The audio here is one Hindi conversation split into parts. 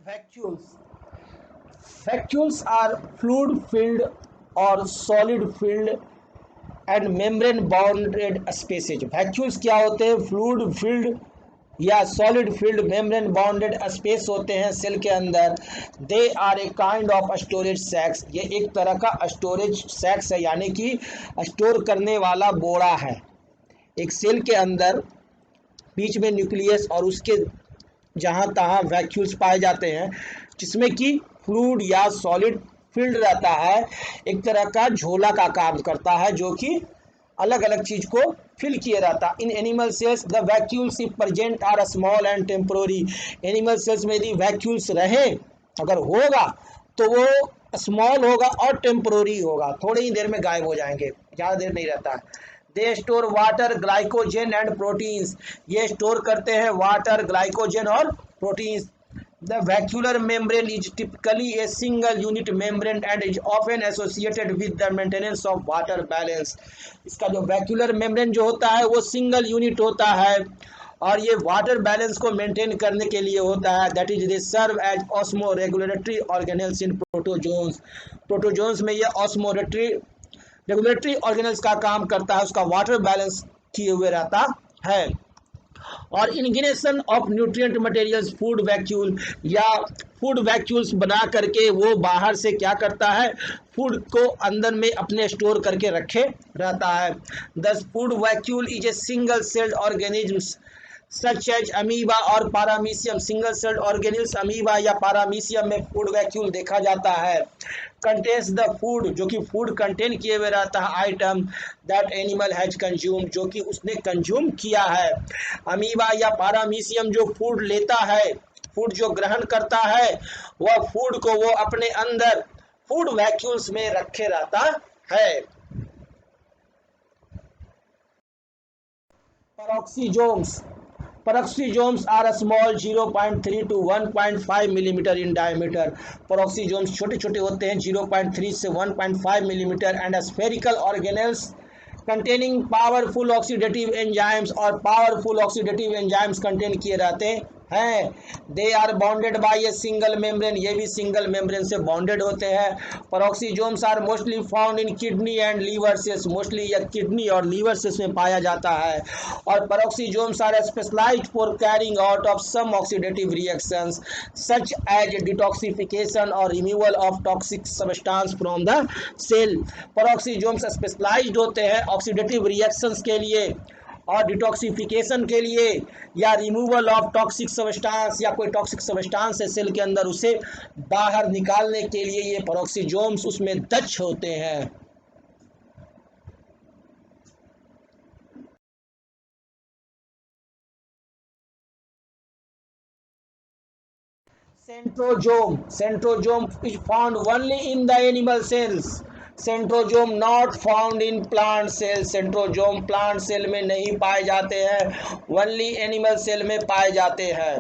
Vacuoles. Vacuoles are fluid-filled or solid-filled and membrane-bounded spaces. Vacuoles क्या होते हैं? Fluid-filled या solid filled membrane bounded space होते हैं सेल के अंदर. They are a kind of storage sacs. ये एक तरह का स्टोरेज सैक्स है, यानी कि स्टोर करने वाला बोरा है. एक सेल के अंदर बीच में न्यूक्लियस और उसके जहाँ तहाँ वैक्यूल्स पाए जाते हैं, जिसमें कि फ्लूइड या सॉलिड फील्ड रहता है. एक तरह का झोला का काम करता है जो कि अलग अलग चीज को फिल किए रहता. In animal cells the vacuoles if present are small and temporary. Animal cells में यदि वैक्यूल्स रहे, अगर होगा तो वो स्मॉल होगा और टेम्पोररी होगा, थोड़ी ही देर में गायब हो जाएंगे, ज़्यादा देर नहीं रहता है. They store water, glycogen and proteins. ये स्टोर करते हैं वाटर, ग्लाइकोजन और proteins. The vacuolar membrane is typically a single unit membrane and is often associated with the maintenance of water balance. इसका जो vacuolar membrane जो होता है वो सिंगल यूनिट होता है और ये वाटर बैलेंस को मेंटेन करने के लिए होता है. That is they serve as osmoregulatory organelles in protozoans. Protozoans में ये ऑस्मोरेगुलेटरी रेगुलेटरी ऑर्गेनेल्स का काम करता है, उसका वाटर बैलेंस किए हुए रहता है. और ingestion of nutrient materials food vacuole या फूड वैक्यूल्स बना करके वो बाहर से क्या करता है, फूड को अंदर में अपने स्टोर करके रखे रहता है. This food vacuole is a single celled organisms such as amoeba और paramecium. Single celled organelles amoeba या पारामीशियम में फूड वैक्यूल देखा जाता है. कंटेन्स द फूड, जो कि फूड कंटेन किए हुए रहता है, item that animal has consume, जो कि उसने कंज्यूम किया है. अमीबा या पारामीशियम जो फूड लेता है, फूड जो ग्रहण करता है, वह फूड को वो अपने अंदर फूड वैक्यूल्स में रखे रहता है. Paroxysomes. Paroxysomes are a small 0.3 to 1.5 millimetre in diameter. Paroxysomes छोटे छोटे होते हैं 0.3 से 1.5 millimetre and spherical organelles containing powerful oxidative enzymes और powerful oxidative enzymes contain किए रहते हैं. They are bounded by a single membrane. ये भी सिंगल मेम्ब्रेन से बाउंडेड होते हैं. Peroxisomes are mostly found in kidney and liver cells. Mostly यह किडनी और लीवर सेल्स में पाया जाता है. और peroxisomes are specialised for carrying out of some oxidative reactions such as detoxification और removal of toxic substance from the cell. Peroxisomes specialised होते हैं ऑक्सीडेटिव रिएक्शंस के लिए और डिटॉक्सिफिकेशन के लिए या रिमूवल ऑफ टॉक्सिक सब्सटेंस या कोई टॉक्सिक सब्सटेंस है सेल के अंदर, उसे बाहर निकालने के लिए ये पेरोक्सीजोम्स उसमें दक्ष होते हैं. Centrosome is found only in the animal cells. Centrosome not found in plant cell. Centrosome plant cell में नहीं पाए जाते हैं, ओनली एनिमल सेल में पाए जाते हैं.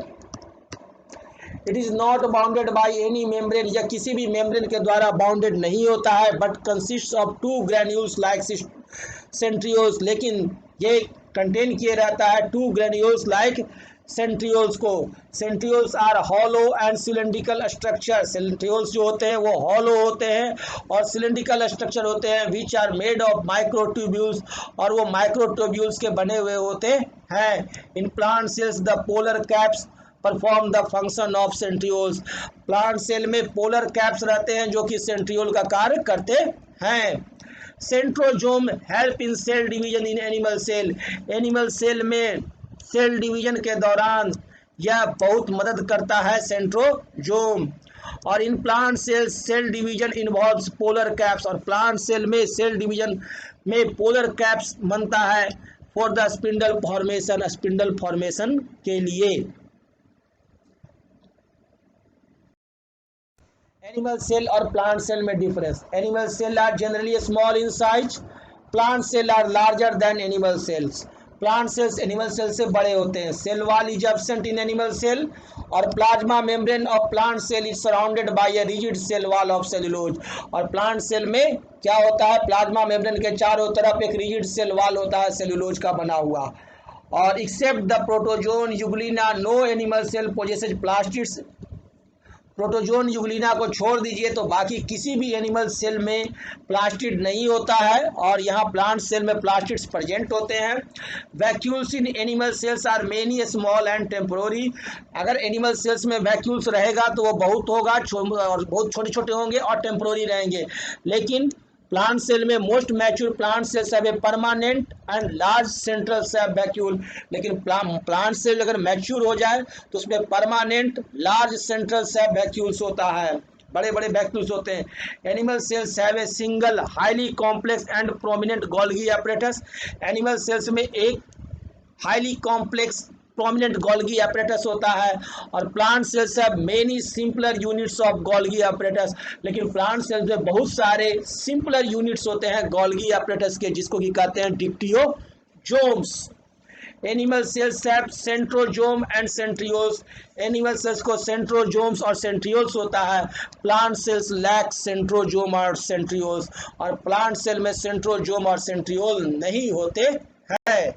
It is not bounded by any membrane. या किसी भी मेम्ब्रेन के द्वारा बाउंडेड नहीं होता है, but consist of two granules like centrioles. लेकिन ये कंटेन किए रहता है टू ग्रेन्यूल्स लाइक सेंट्रियोल्स को. Centrioles are hollow and cylindrical structure. Centrioles जो होते हैं वो हॉलो होते हैं और सिलेंड्रिकल स्ट्रक्चर होते हैं, which are made of microtubules. और वो माइक्रोट्यूब्यूल्स के बने हुए होते हैं. In plant cells the polar caps perform the function of centrioles. Plant cell में पोलर कैप्स रहते हैं जो कि सेंट्रियोल का कार्य करते हैं. Centrosome help in cell division in animal cell. Animal cell में सेल डिवीजन के दौरान यह बहुत मदद करता है सेंट्रोजोम. और in plant cells cell division involves polar caps. और प्लांट सेल में सेल डिवीजन में पोलर कैप्स बनता है for the spindle formation, spindle formation के लिए. एनिमल सेल और प्लांट सेल में difference. Animal cell are generally small in size, plant cell are larger than animal cells. Plant cells animal cell से बड़े होते हैं. Cell wall is absent in animal cell और plasma membrane of plant cell is surrounded by a rigid cell wall of cellulose. और प्लांट सेल में क्या होता है, प्लाज्मा मेम्ब्रेन के चारों तरफ एक रिजिड सेल वॉल होता है सेलुलोज का बना हुआ. और except the protozoan euglena no animal cell possesses plastids protozoan euglena को छोड़ दीजिए तो बाकी किसी भी एनिमल सेल में प्लास्टिड नहीं होता है, और यहाँ प्लांट सेल में प्लास्टिड्स प्रेजेंट होते हैं। Vacuoles in animal cells are many small and temporary. अगर एनिमल सेल्स में वैक्यूल्स रहेगा तो वो बहुत होगा और बहुत छोटे छोटे होंगे और टेम्पोररी रहेंगे, लेकिन प्लांट सेल में most mature plant cells have a permanent and large central SAP vacuole. लेकिन प्लांट सेल अगर मैच्योर हो जाए तो उसमें permanent large central SAP vacuoles होता है, बड़े बड़े वैक्यूल्स होते हैं। Animal cells have a single highly complex and prominent Golgi apparatus। Animal cells में एक highly complex prominent Golgi apparatus होता है, और plant cells have many simpler units of Golgi apparatus। लेकिन प्लांट सेल्स में बहुत सारे सिंपलर यूनिट्स होते हैं गोल्गी apparatus के, जिसको कि कहते हैं dictyosomes. Animal cells have centrosome and centrioles. Animal cells को सेंट्रोजोम्स और सेंट्रियोल्स होता है। प्लांट सेल्स लैक सेंट्रोजोम और सेंट्रियोल्स, और प्लांट सेल में सेंट्रोजोम और सेंट्रियोल नहीं होते हैं।